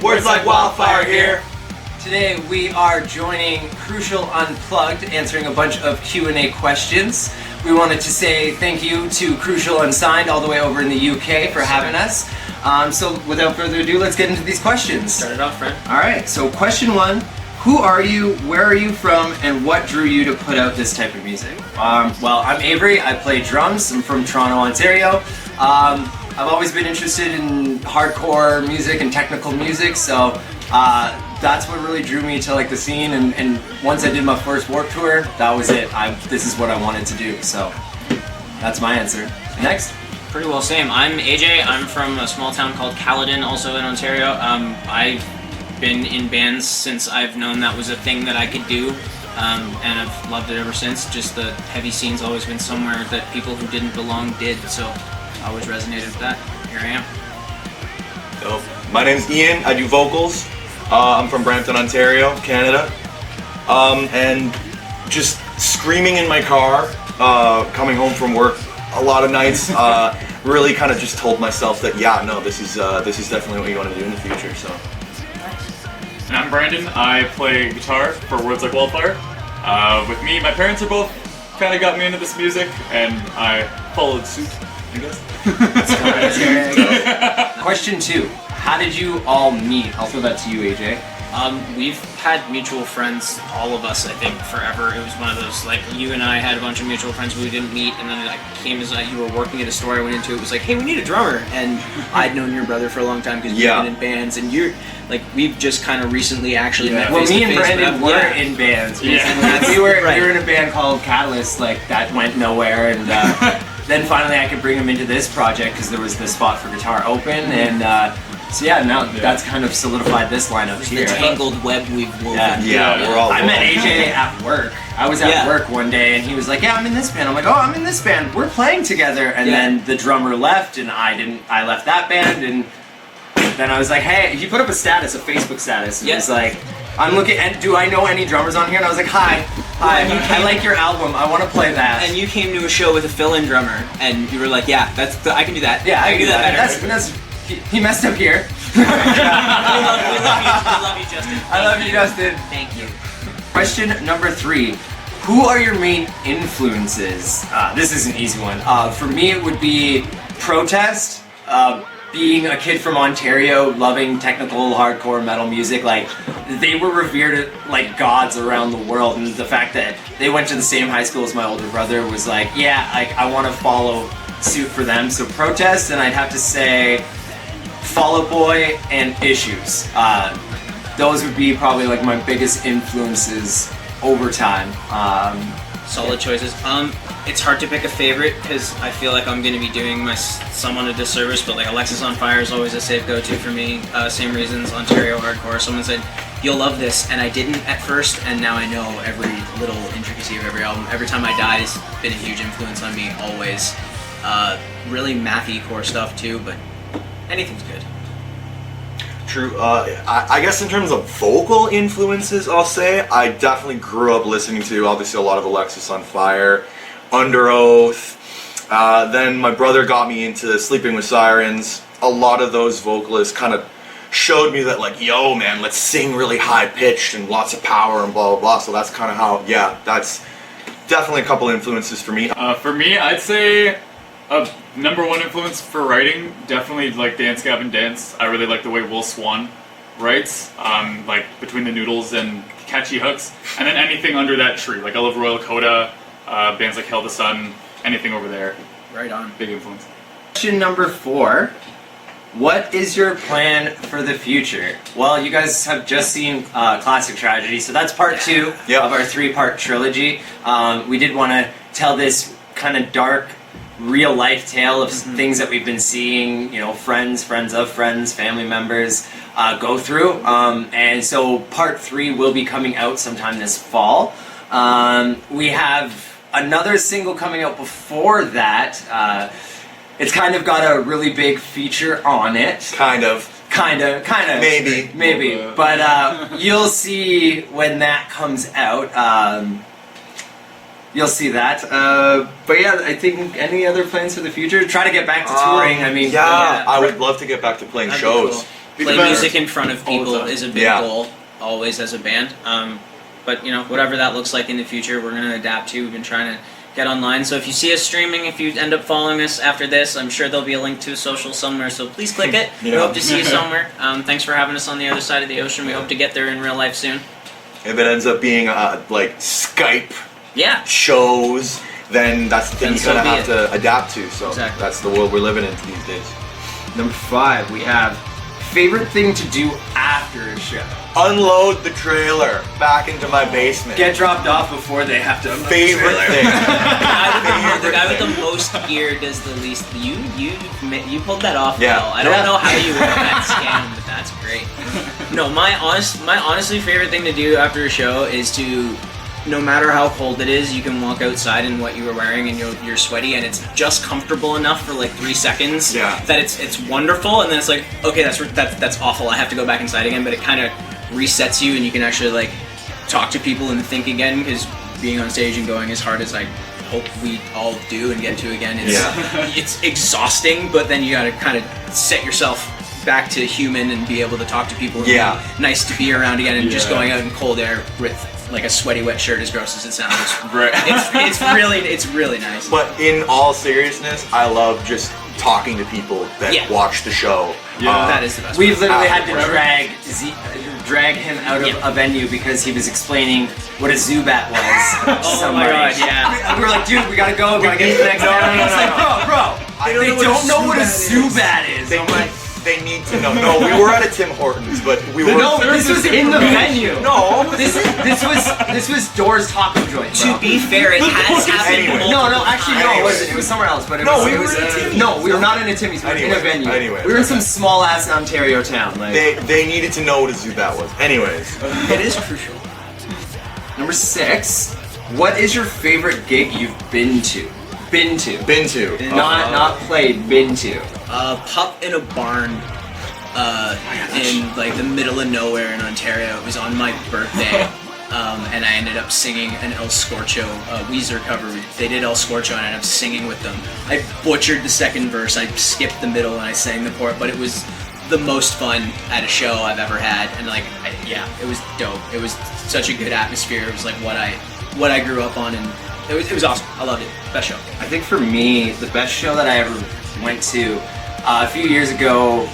Words Like Wildfire here. Today we are joining Crucial Unplugged, answering a bunch of Q&A questions. We wanted to say thank you to Crucial Unsigned all the way over in the UK for having us. So without further ado, let's get into these questions. Start it off, friend. Alright, so question one. Who are you, where are you from, and what drew you to put out this type of music? Well, I'm Avery, I play drums, I'm from Toronto, Ontario. I've always been interested in hardcore music and technical music, so that's what really drew me to like the scene, and once I did my first Warped Tour, that was it. This is what I wanted to do, so that's my answer. Next? Pretty well same. I'm AJ, I'm from a small town called Caledon, also in Ontario. I've been in bands since I've known that was a thing that I could do, and I've loved it ever since. Just the heavy scene's always been somewhere that people who didn't belong did, so I always resonated with that. Here I am. So, my name's Ian, I do vocals. I'm from Brampton, Ontario, Canada. And just screaming in my car, coming home from work a lot of nights, really kind of just told myself that, yeah, no, this is definitely what you want to do in the future, so. And I'm Brandon, I play guitar for Words Like Wildfire. With me, my parents are both kind of got me into this music, and I followed suit, I guess. Question two. How did you all meet? I'll throw that to you, AJ. We've had mutual friends, all of us, I think, forever. It was one of those, like, you and I had a bunch of mutual friends we didn't meet, and then it like, came as you were working at a store I went into. It was like, hey, we need a drummer. And I'd known your brother for a long time because we've been in bands, and you're, like, we've just kind of recently actually met Well, face to me and face, Brandon were in bands. We were in a band called Catalyst, like, that went nowhere, and then finally I could bring him into this project because there was the spot for guitar open, and so yeah, now that's kind of solidified this lineup here. The tangled web we've woven. We're all. I met AJ at work. I was at work one day, and he was like, "Yeah, I'm in this band." I'm like, "Oh, I'm in this band. We're playing together." And then the drummer left, and I left that band, and then I was like, "Hey," he put up a Facebook status. And he was like, "I'm looking, and do I know any drummers on here?" And I was like, "Hi, I like your album. I want to play that." And you came to a show with a fill-in drummer, and you were like, "Yeah, I can do that. Yeah, I can do that better." He messed up here. We love you, Justin. I love you, Justin. Thank you. Question number 3. Who are your main influences? This is an easy one. For me, it would be Protest. Being a kid from Ontario, loving technical hardcore metal music, like, they were revered like gods around the world, and the fact that they went to the same high school as my older brother was like, yeah, I want to follow suit for them. So Protest, and I'd have to say Fall Out Boy and Issues. Those would be probably like my biggest influences over time. Solid choices. It's hard to pick a favorite because I feel like I'm going to be doing someone a disservice, but like Alexis on Fire is always a safe go-to for me. Same reasons, Ontario hardcore. Someone said, "You'll love this," and I didn't at first, and now I know every little intricacy of every album. Every Time I Die has been a huge influence on me, always. Really mathy core stuff too, but anything's good. True. I guess in terms of vocal influences, I'll say I definitely grew up listening to obviously a lot of Alexis on Fire, Under Oath. Then my brother got me into Sleeping with Sirens. A lot of those vocalists kind of showed me that, like, yo man, let's sing really high pitched and lots of power and blah blah blah. So that's kind of how, that's definitely a couple influences for me. For me, I'd say number one influence for writing, definitely like Dance Gavin Dance. I really like the way Will Swan writes, like Between the Noodles and catchy hooks. And then anything under that tree, like I love Royal Coda, bands like Hell the Sun, anything over there. Right on. Big influence. Question number 4. What is your plan for the future? Well, you guys have just seen Classic Tragedy, so that's part 2 of our 3-part trilogy. We did want to tell this kind of dark, real-life tale of things that we've been seeing, you know, friends of friends, family members go through. And so part 3 will be coming out sometime this fall. We have another single coming out before that. It's kind of got a really big feature on it. Kind of. Maybe. But you'll see when that comes out. You'll see that. But yeah, I think any other plans for the future? Try to get back to touring. I mean, I would love to get back to playing shows. Cool. Be play the best. music in front of All the people time. is a big Yeah. goal, always as a band. But whatever that looks like in the future, we're gonna adapt to. We've been trying to get online. So if you see us streaming, if you end up following us after this, I'm sure there'll be a link to a social somewhere. So please click it. We Yeah. hope to see you somewhere. Thanks for having us on the other side of the ocean. We hope to get there in real life soon. If it ends up being like Skype Yeah. shows, then that's the thing Then you so kind of be have to adapt to. So Exactly. that's the world we're living in these days. Number 5, we have favorite thing to do after a show. Unload the trailer back into my basement. Get dropped off before they have to. favorite thing. The guy with the most gear does the least. You pulled that off Yeah. well. I don't Yeah. know how you won that scam, but that's great. No, my honestly favorite thing to do after a show is to, no matter how cold it is, you can walk outside in what you were wearing and you're sweaty and it's just comfortable enough for like 3 seconds Yeah. that it's wonderful, and then it's like, okay, that's awful. I have to go back inside again, but it kind of resets you and you can actually like talk to people and think again, because being on stage and going as hard as I hope we all do and get to again, it's exhausting, but then you gotta kind of set yourself back to human and be able to talk to people and Yeah. be nice to be around again, and just Yeah. going out in cold air with like a sweaty wet shirt, as gross as it sounds, Right. it's really nice. But in all seriousness, I love just talking to people that Yeah. watch the show. Yeah. That is the best. We've literally had to Forever. drag him out of Yeah. a venue because he was explaining what a Zubat was. Oh Somebody. my god, yeah. We were like, dude, we gotta go, we gotta get to the next No, band. no, He's no, like, no. bro, they don't know what a Zubat is. They, I'm like, they need to know. No, we were at a Tim Hortons, but we were. no, this was in the venue. No. This was Doors Taco Joint. To Bro. be fair, it has happened Anyway. multiple Actually, no, it wasn't. It was somewhere else. But it No, was, we it were was, in a Timmy's. No, we were not in a Timmy's. We were in a venue. Anyway. We were in some small ass Ontario town. Like They needed to know what a Zubat was. Anyways, It is crucial. number 6. What is your favorite gig you've been to? Been to. been to. Not played. Been to. Pup in a barn in like the middle of nowhere in Ontario. It was on my birthday, and I ended up singing an El Scorcho Weezer cover. They did El Scorcho, and I ended up singing with them. I butchered the second verse. I skipped the middle, and I sang the chorus. But it was the most fun at a show I've ever had, and like, it was dope. It was such a good atmosphere. It was like what I grew up on, and it was awesome. I loved it. Best show. I think for me, the best show that I ever went to a few years ago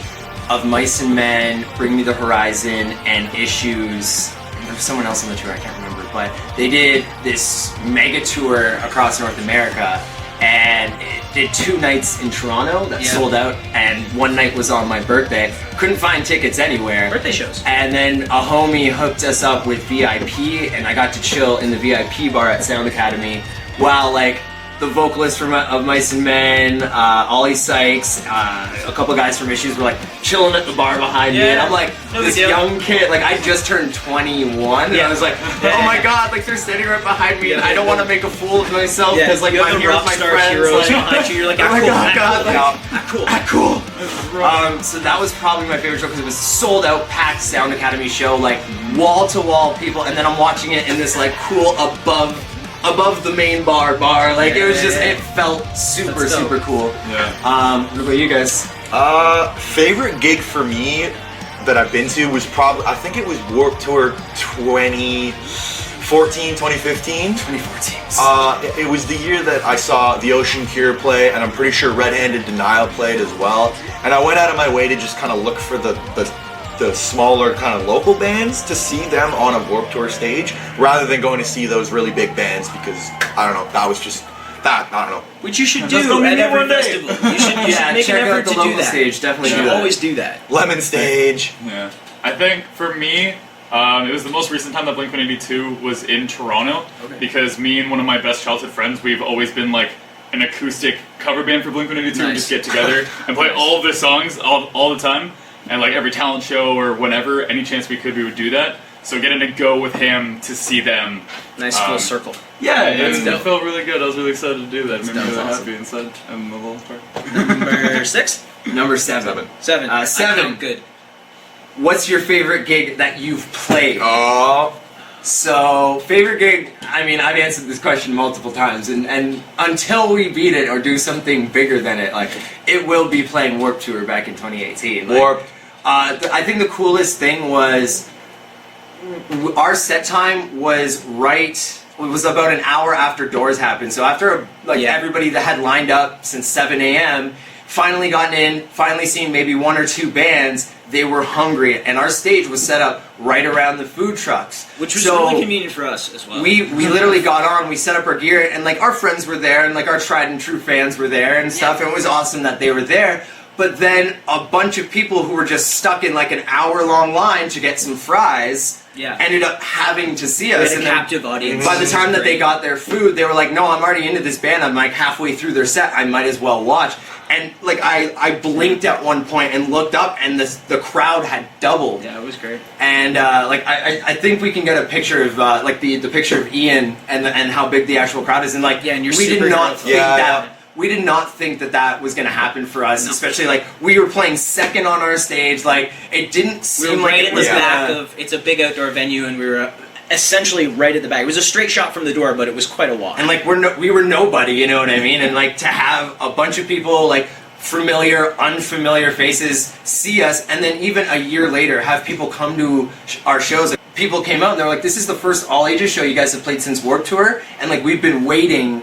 of Mice and Men, Bring Me the Horizon, and Issues. There was someone else on the tour, I can't remember, but they did this mega tour across North America, and it did 2 nights in Toronto that Yeah. sold out, and one night was on my birthday. Couldn't find tickets anywhere. Birthday shows. And then a homie hooked us up with VIP, and I got to chill in the VIP bar at Sound Academy while like the vocalist from of Mice and Men, Ollie Sykes, a couple guys from Issues were like chilling at the bar behind me, and Yeah. I'm like No this big deal. young kid, like I just turned 21, and Yeah. I was like, Yeah. oh my god, like they're standing right behind me, and I don't want to make a fool of myself Yeah, because like you have I'm the here with rock my star friends. heroes like, behind you. You're like, oh my god, cool. cool. So that was probably my favorite show because it was sold out, packed Sound Academy show, like wall to wall people, and then I'm watching it in this like cool above the main bar, like it was just, it felt super That's dope. super cool. Yeah. What about you guys? Favorite gig for me that I've been to was probably, I think it was Warped Tour 2014, 2015. 2014. It was the year that I saw The Ocean Cure play, and I'm pretty sure Red Handed Denial played as well. And I went out of my way to just kind of look for the smaller kind of local bands to see them on a Warped Tour stage, rather than going to see those really big bands, because I don't know, that was just that, I don't know. Which you should Let's do go meet at me every one day. festival. You should make an check out effort the to local do that. stage, definitely You do should that. always do that. Lemon Stage. Yeah. I think for me, it was the most recent time that Blink-182 was in Toronto, because me and one of my best childhood friends, we've always been like an acoustic cover band for Blink-182. We Nice. just get together and play all of their songs all the time, and like every talent show or whenever, any chance we could, we would do that. So getting to go with him to see them, Nice full circle. yeah, That's it dope. felt really good. I was really excited to do that. It made me That's really awesome. happy inside and a little part. Number 6? Number 7. 7. I 7. count good. What's your favorite gig that you've played? Oh, So, favorite gig, I mean, I've answered this question multiple times, and until we beat it or do something bigger than it, like, it will be playing Warped Tour back in 2018. Like, Warped. I think the coolest thing was our set time was it was about an hour after doors happened. So after everybody that had lined up since 7 a.m. finally gotten in, finally seen maybe one or two bands, they were hungry, and our stage was set up right around the food trucks, which was really convenient for us as well. We literally got on, we set up our gear, and like our friends were there, and like our tried and true fans were there and stuff. And it was awesome that they were there. But then a bunch of people who were just stuck in like an hour-long line to get some fries ended up having to see us. And a captive audience. By the time that they got their food, they were like, no, I'm already into this band. I'm like halfway through their set. I might as well watch. And like I blinked at one point and looked up, and the crowd had doubled. Yeah, it was great. And like I think we can get a picture of like the picture of Ian and how big the actual crowd is. And like and you're we did not think that. Yeah. We did not think that was going to happen for us, especially like we were playing second on our stage. Like it didn't seem right like in the back of. It's a big outdoor venue, and we were essentially right at the back. It was a straight shot from the door, but it was quite a walk. And like we were nobody, you know what I mean? And like to have a bunch of people like familiar, unfamiliar faces see us, and then even a year later have people come to our shows. People came out and they're like, "This is the first all ages show you guys have played since Warped Tour," and like we've been waiting.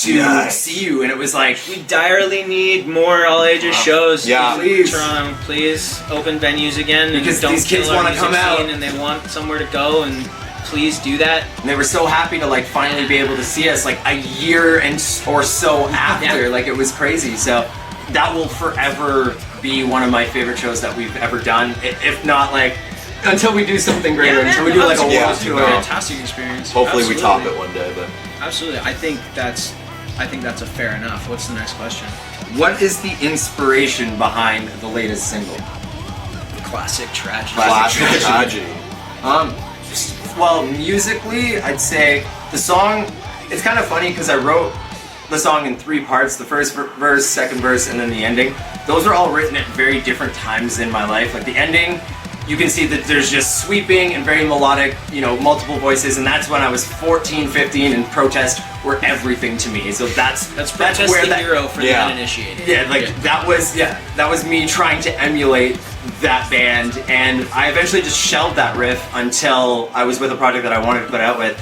To see you, and it was like we direly need more all ages shows. Yeah, please, Toronto, please open venues again. Because and don't these kids want to come out, and they want somewhere to go, and please do that. And they were so happy to like finally be able to see us like a year or so after. Like it was crazy. So that will forever be one of my favorite shows that we've ever done. If not like until we do something greater, until we do like a world tour. Fantastic experience. Hopefully Absolutely. we top it one day, but absolutely, I think that's a fair enough. What's the next question? What is the inspiration behind the latest single? Classic tragedy. Classic tragedy. Well, musically, I'd say the song. It's kind of funny because I wrote the song in 3 parts: the first verse, second verse, and then the ending. Those are all written at very different times in my life. Like the ending, you can see that there's just sweeping and very melodic, you know, multiple voices, and that's when I was 14, 15, and protest were everything to me. So that's where that hero for the uninitiated. Yeah, like that was me trying to emulate that band, and I eventually just shelved that riff until I was with a project that I wanted to put out with.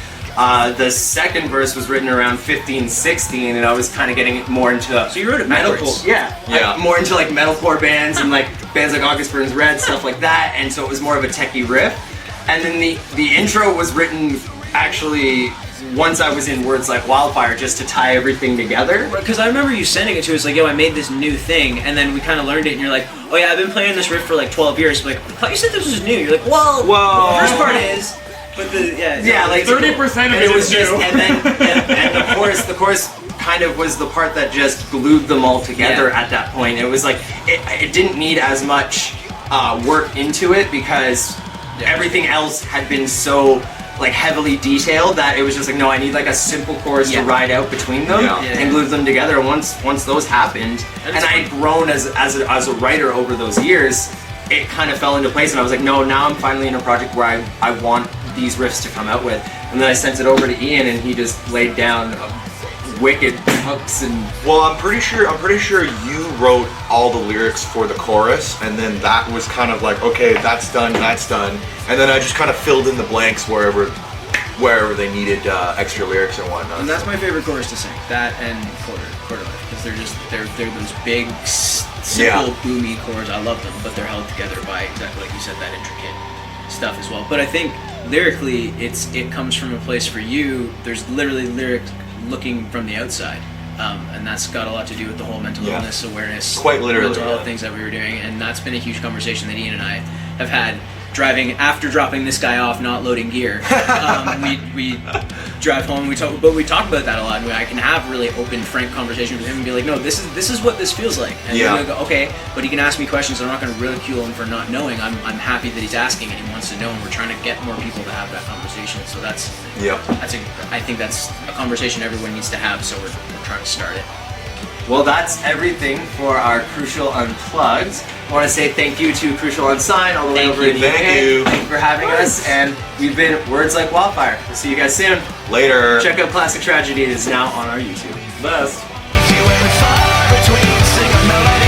The second verse was written around 15, 16, and I was kind of getting more into so you wrote it metalcore. backwards. Yeah. More into like metalcore bands and like bands like August Burns Red, stuff like that. And so it was more of a techie riff. And then the intro was written actually once I was in Words Like Wildfire, just to tie everything together. Because I remember you sending it to us like, yo, I made this new thing, and then we kind of learned it, and you're like, oh yeah, I've been playing this riff for like 12 years. I'm like, I thought you said this was new. You're like, well, the first part is. But like 30% of it was new. And then and the chorus kind of was the part that just glued them all together at that point. It was like it didn't need as much work into it because everything else had been so like heavily detailed that it was just like, no, I need like a simple chorus to ride out between them and glue them together. And once those happened, and I had grown as a writer over those years, it kind of fell into place, and I was like, no, now I'm finally in a project where I want these riffs to come out with. And then I sent it over to Ian, and he just laid down wicked hooks and. Well, I'm pretty sure you wrote all the lyrics for the chorus, and then that was kind of like, okay, that's done, and then I just kind of filled in the blanks wherever they needed extra lyrics and whatnot. And that's my favorite chorus to sing. That and quarter life, because they're those big, simple, boomy chords. I love them, but they're held together by exactly like you said, that intricate stuff as well. But I think lyrically, it comes from a place for you. There's literally lyrics looking from the outside, and that's got a lot to do with the whole mental illness awareness, quite literally, mental health things that we were doing, and that's been a huge conversation that Ian and I have had. Driving after dropping this guy off, not loading gear, we drive home. We talk about that a lot. And I can have really open, frank conversations with him and be like, "No, this is what this feels like." And he'll go, "Okay," but he can ask me questions. I'm not going to ridicule him for not knowing. I'm happy that he's asking and he wants to know, and we're trying to get more people to have that conversation. So I think that's a conversation everyone needs to have. So we're trying to start it. Well, that's everything for our Crucial Unplugged. I want to say thank you to Crucial Unsigned all the way over in the UK. Thank you for having us, and we've been Words Like Wildfire. We'll see you guys soon. Later. Check out Classic Tragedy. It is now on our YouTube. Best. Between sing a melody